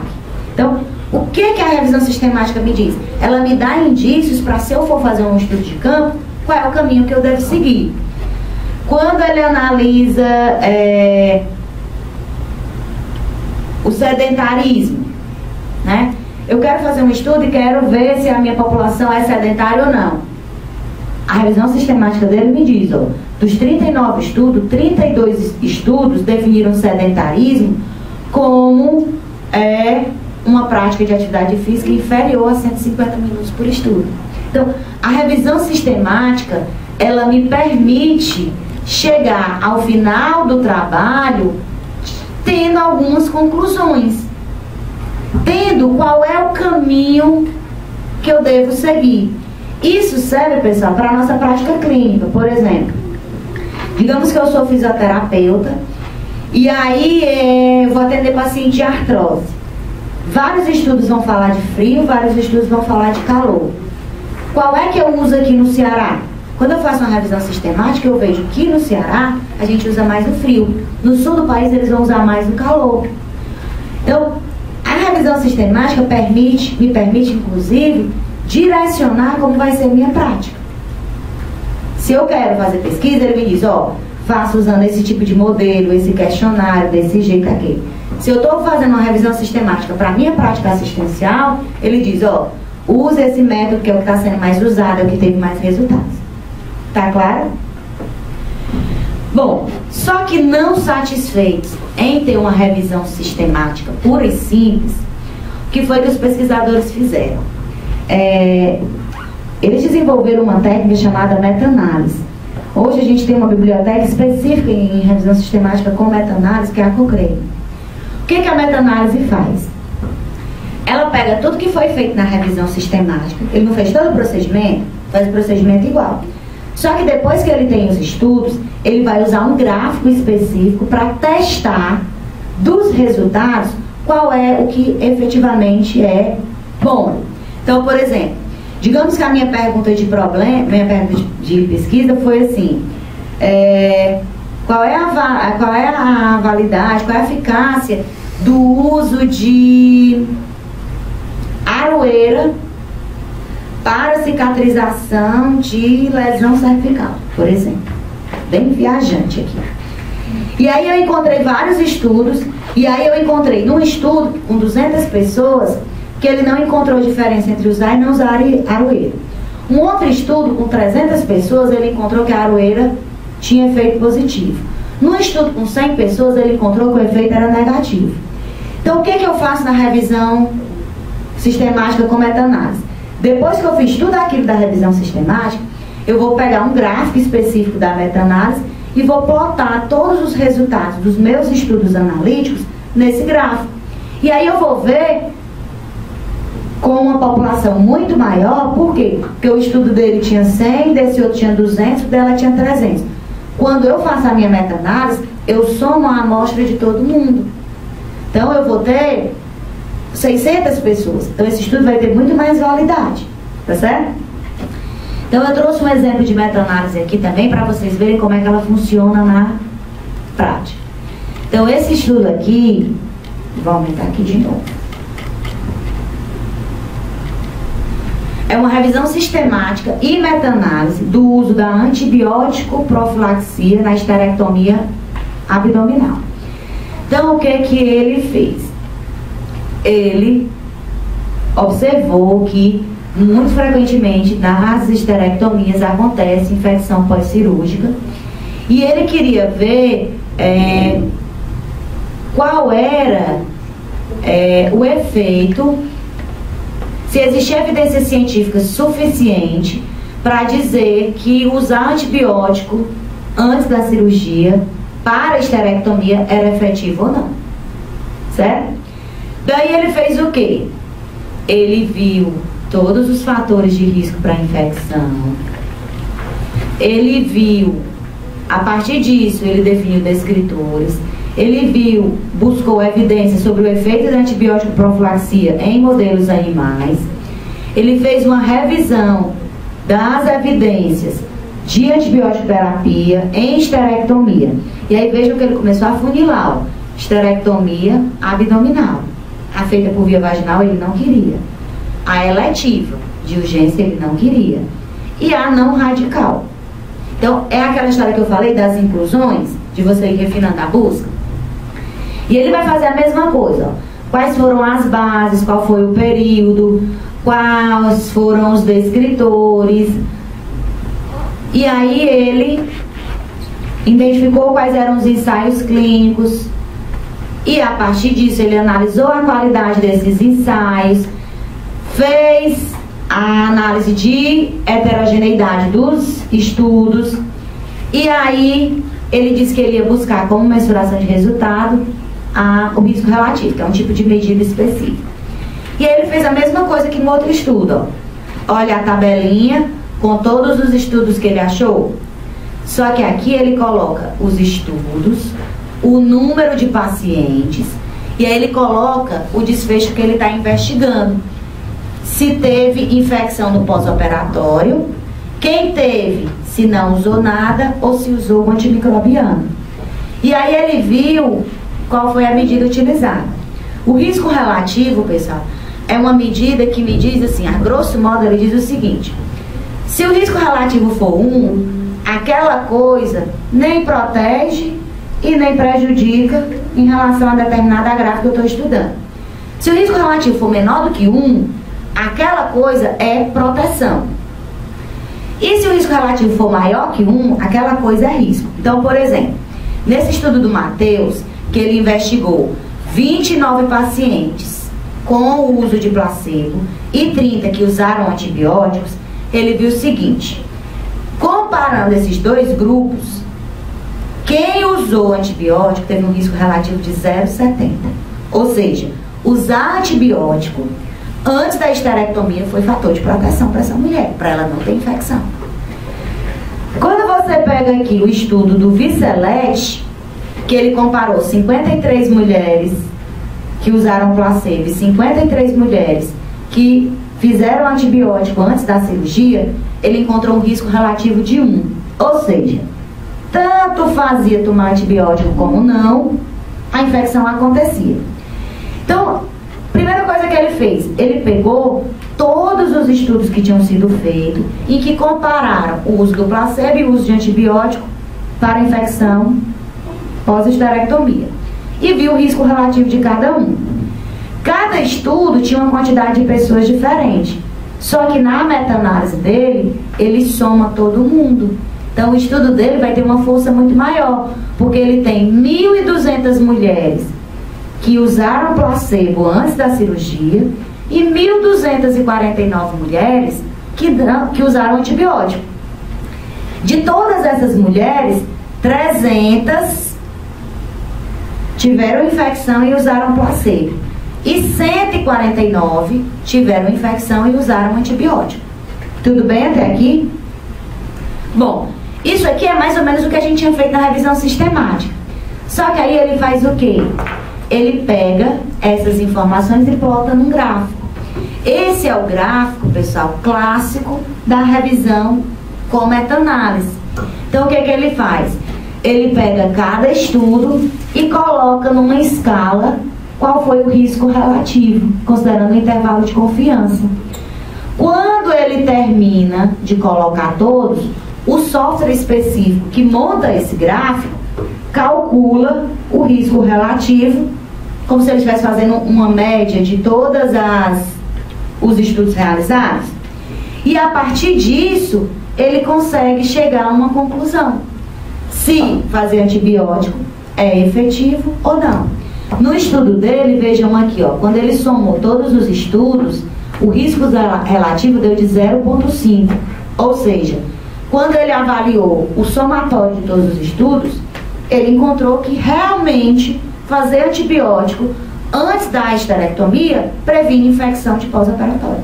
Speaker 1: Então, o que a revisão sistemática me diz? Ela me dá indícios para, se eu for fazer um estudo de campo, qual é o caminho que eu devo seguir. Quando ele analisa o sedentarismo, né? Eu quero fazer um estudo e quero ver se a minha população é sedentária ou não. A revisão sistemática dele me diz, ó, dos 39 estudos, 32 estudos definiram sedentarismo como uma prática de atividade física inferior a 150 minutos por estudo. Então, a revisão sistemática, ela me permite chegar ao final do trabalho tendo algumas conclusões, tendo qual é o caminho que eu devo seguir. Isso serve, pessoal, para a nossa prática clínica. Por exemplo, digamos que eu sou fisioterapeuta e aí eu vou atender paciente de artrose. Vários estudos vão falar de frio, vários estudos vão falar de calor. Qual é que eu uso aqui no Ceará? Quando eu faço uma revisão sistemática, eu vejo que no Ceará a gente usa mais o frio. No sul do país eles vão usar mais o calor. Então, a revisão sistemática me permite, inclusive, direcionar como vai ser a minha prática. Se eu quero fazer pesquisa, ele me diz, ó, faça usando esse tipo de modelo, esse questionário, desse jeito aqui. Se eu estou fazendo uma revisão sistemática para a minha prática assistencial, ele diz, ó, use esse método que é o que está sendo mais usado, é o que teve mais resultados. Tá claro? Bom, só que não satisfeitos em ter uma revisão sistemática pura e simples, o que foi que os pesquisadores fizeram? Eles desenvolveram uma técnica chamada meta-análise. Hoje a gente tem uma biblioteca específica em revisão sistemática com meta-análise, que é a Cochrane. O que a meta-análise faz? Ela pega tudo que foi feito na revisão sistemática, ele não fez todo o procedimento, faz o procedimento igual. Só que depois que ele tem os estudos, ele vai usar um gráfico específico para testar dos resultados qual é o que efetivamente é bom. Então, por exemplo, digamos que a minha pergunta de pesquisa foi assim, qual é a validade, qual é a eficácia do uso de aroeira para cicatrização de lesão cervical, por exemplo. Bem viajante aqui. E aí eu encontrei vários estudos, e aí eu encontrei num estudo com 200 pessoas que ele não encontrou diferença entre usar e não usar aroeira. Um outro estudo com 300 pessoas, ele encontrou que a aroeira tinha efeito positivo. Num estudo com 100 pessoas, ele encontrou que o efeito era negativo. Então, o que eu faço na revisão sistemática com meta-análise? Depois que eu fiz tudo aquilo da revisão sistemática, eu vou pegar um gráfico específico da meta-análise e vou plotar todos os resultados dos meus estudos analíticos nesse gráfico. E aí eu vou ver com uma população muito maior, por quê? Porque o estudo dele tinha 100, desse outro tinha 200, dela tinha 300. Quando eu faço a minha meta-análise, eu somo a amostra de todo mundo. Então eu vou ter 600 pessoas. Então esse estudo vai ter muito mais validade, tá certo? Então eu trouxe um exemplo de meta-análise aqui também para vocês verem como é que ela funciona na prática. Então esse estudo aqui, vou aumentar aqui de novo. É uma revisão sistemática e meta-análise do uso da antibiótico profilaxia na esterectomia abdominal. Então o que ele fez? Ele observou que muito frequentemente nas esterectomias acontece infecção pós-cirúrgica e ele queria ver qual era o efeito, se existia evidência científica suficiente para dizer que usar antibiótico antes da cirurgia para a esterectomia era efetivo ou não, certo? Daí ele fez o quê? Ele viu todos os fatores de risco para infecção. Ele viu, a partir disso, ele definiu descritores. Ele buscou evidências sobre o efeito da antibiótico profilaxia em modelos animais. Ele fez uma revisão das evidências de antibiótico terapia em esterectomia. E aí vejam que ele começou a funilar, ó. Esterectomia abdominal. A feita por via vaginal ele não queria. A eletiva de urgência ele não queria. E a não radical. Então é aquela história que eu falei das inclusões, de você ir refinando a busca. E ele vai fazer a mesma coisa, ó. Quais foram as bases, qual foi o período, quais foram os descritores. E aí ele identificou quais eram os ensaios clínicos. E a partir disso ele analisou a qualidade desses ensaios, fez a análise de heterogeneidade dos estudos. E aí ele disse que ele ia buscar como mensuração de resultado o risco relativo, que é um tipo de medida específica. E aí ele fez a mesma coisa que no outro estudo, ó. Olha a tabelinha com todos os estudos que ele achou. Só que aqui ele coloca os estudos, o número de pacientes, e aí ele coloca o desfecho que ele está investigando. Se teve infecção no pós-operatório, quem teve, se não usou nada, ou se usou o antimicrobiano. E aí ele viu qual foi a medida utilizada. O risco relativo, pessoal, é uma medida que me diz assim, a grosso modo ele diz o seguinte: se o risco relativo for 1, aquela coisa nem protege e nem prejudica em relação a determinada gráfica que eu estou estudando. Se o risco relativo for menor do que 1, aquela coisa é proteção. E se o risco relativo for maior que 1, aquela coisa é risco. Então, por exemplo, nesse estudo do Matheus, que ele investigou 29 pacientes com o uso de placebo e 30 que usaram antibióticos, ele viu o seguinte: comparando esses dois grupos, quem usou antibiótico teve um risco relativo de 0,70. Ou seja, usar antibiótico antes da esterectomia foi fator de proteção para essa mulher, para ela não ter infecção. Quando você pega aqui o estudo do Vicelete, que ele comparou 53 mulheres que usaram placebo e 53 mulheres que fizeram antibiótico antes da cirurgia, ele encontrou um risco relativo de 1. Ou seja, tanto fazia tomar antibiótico como não, a infecção acontecia. Então, primeira coisa que ele fez, ele pegou todos os estudos que tinham sido feitos e que compararam o uso do placebo e o uso de antibiótico para infecção pós-esterectomia e viu o risco relativo de cada um. Cada estudo tinha uma quantidade de pessoas diferente, só que na meta-análise dele, ele soma todo mundo. Então o estudo dele vai ter uma força muito maior, porque ele tem 1.200 mulheres que usaram placebo antes da cirurgia e 1.249 mulheres que usaram antibiótico. De todas essas mulheres, 300 tiveram infecção e usaram placebo. E 149 tiveram infecção e usaram antibiótico. Tudo bem até aqui? Bom, isso aqui é mais ou menos o que a gente tinha feito na revisão sistemática. Só que aí ele faz o quê? Ele pega essas informações e plota num gráfico. Esse é o gráfico, pessoal, clássico da revisão com meta-análise. Então o que que ele faz? Ele pega cada estudo e coloca numa escala qual foi o risco relativo, considerando o intervalo de confiança. Quando ele termina de colocar todos, o software específico que monta esse gráfico calcula o risco relativo, como se ele estivesse fazendo uma média de todos os estudos realizados. E a partir disso, ele consegue chegar a uma conclusão. Se fazer antibiótico é efetivo ou não. No estudo dele, vejam aqui, ó, quando ele somou todos os estudos, o risco relativo deu de 0,5. Ou seja, quando ele avaliou o somatório de todos os estudos, ele encontrou que realmente fazer antibiótico antes da esterectomia previne infecção de pós-operatório.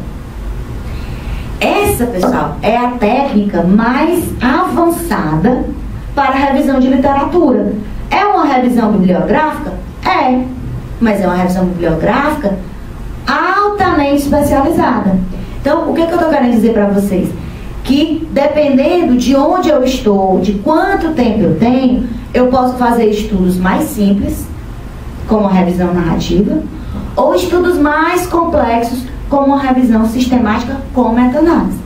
Speaker 1: Essa, pessoal, é a técnica mais avançada para a revisão de literatura. É uma revisão bibliográfica? É, mas é uma revisão bibliográfica altamente especializada. Então, o que eu estou querendo dizer para vocês? Que dependendo de onde eu estou, de quanto tempo eu tenho, eu posso fazer estudos mais simples, como a revisão narrativa, ou estudos mais complexos, como a revisão sistemática com meta-análise.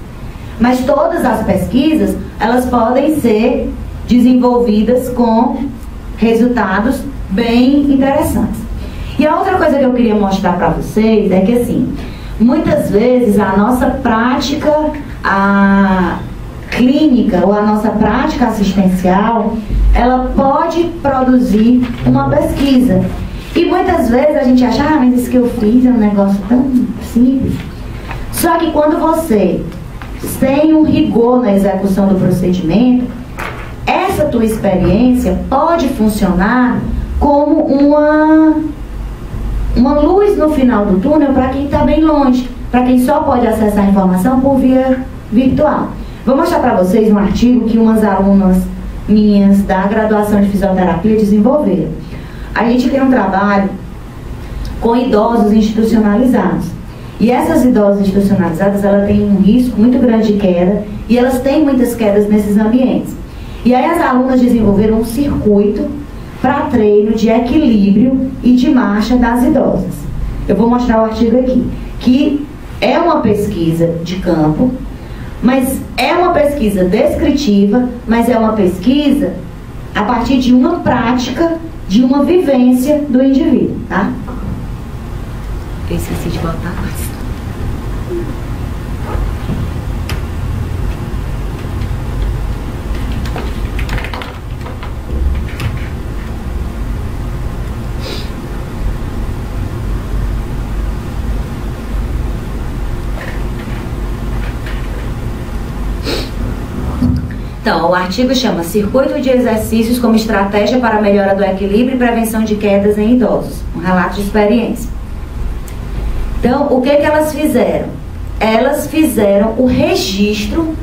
Speaker 1: Mas todas as pesquisas, elas podem ser desenvolvidas com resultados bem interessantes. E a outra coisa que eu queria mostrar para vocês é que, assim, muitas vezes a nossa prática clínica ou a nossa prática assistencial, ela pode produzir uma pesquisa. E muitas vezes a gente acha, mas isso que eu fiz é um negócio tão simples. Só que quando você tem um rigor na execução do procedimento, essa tua experiência pode funcionar como uma luz no final do túnel para quem está bem longe, para quem só pode acessar a informação por via virtual. Vou mostrar para vocês um artigo que umas alunas minhas da graduação de fisioterapia desenvolveram. A gente tem um trabalho com idosos institucionalizados. E essas idosas institucionalizadas, elas têm um risco muito grande de queda e elas têm muitas quedas nesses ambientes. E aí as alunas desenvolveram um circuito para treino de equilíbrio e de marcha das idosas. Eu vou mostrar o artigo aqui, que é uma pesquisa de campo, mas é uma pesquisa descritiva, mas é uma pesquisa a partir de uma prática, de uma vivência do indivíduo, tá?
Speaker 3: Eu esqueci de botar mais.
Speaker 1: Então, o artigo chama Circuito de Exercícios como Estratégia para a Melhora do Equilíbrio e Prevenção de Quedas em Idosos. Um relato de experiência. Então, o que elas fizeram? Elas fizeram o registro,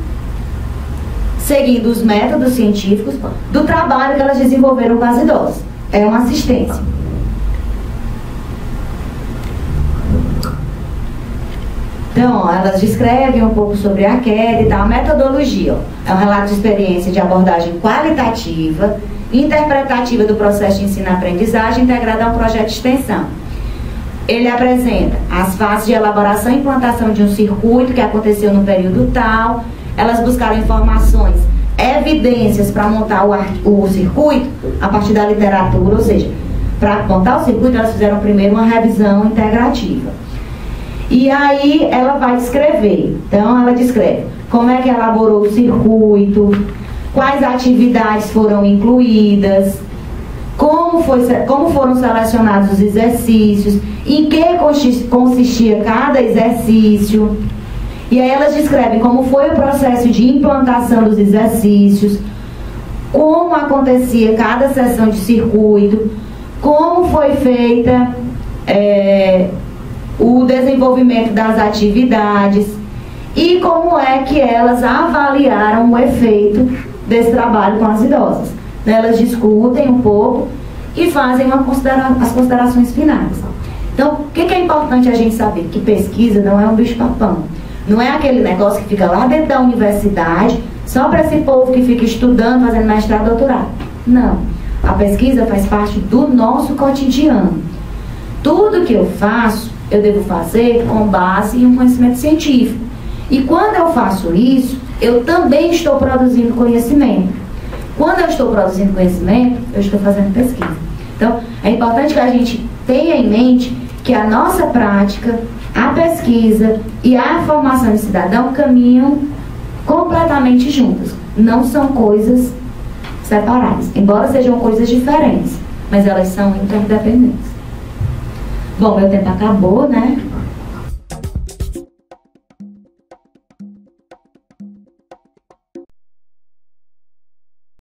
Speaker 1: seguindo os métodos científicos, do trabalho que elas desenvolveram com as idosas. É uma assistência. Então, elas descrevem um pouco sobre a queda e tal. A metodologia, é um relato de experiência de abordagem qualitativa, interpretativa do processo de ensino-aprendizagem integrado a um projeto de extensão. Ele apresenta as fases de elaboração e implantação de um circuito que aconteceu no período tal. Elas buscaram informações, evidências para montar o circuito a partir da literatura, ou seja, para montar o circuito elas fizeram primeiro uma revisão integrativa. E aí ela vai descrever. Então ela descreve como é que elaborou o circuito, quais atividades foram incluídas, como foram selecionados os exercícios, em que consistia cada exercício. E aí elas descrevem como foi o processo de implantação dos exercícios, como acontecia cada sessão de circuito, como foi feita o desenvolvimento das atividades e como é que elas avaliaram o efeito desse trabalho com as idosas. Elas discutem um pouco e fazem as considerações finais. Então, o que é importante a gente saber? Que pesquisa não é um bicho-papão. Não é aquele negócio que fica lá dentro da universidade, só para esse povo que fica estudando, fazendo mestrado, doutorado. Não. A pesquisa faz parte do nosso cotidiano. Tudo que eu faço, eu devo fazer com base em um conhecimento científico. E quando eu faço isso, eu também estou produzindo conhecimento. Quando eu estou produzindo conhecimento, eu estou fazendo pesquisa. Então, é importante que a gente tenha em mente que a nossa prática, a pesquisa e a formação de cidadão caminham completamente juntas. Não são coisas separadas, embora sejam coisas diferentes, mas elas são interdependentes. Bom, meu tempo acabou, né?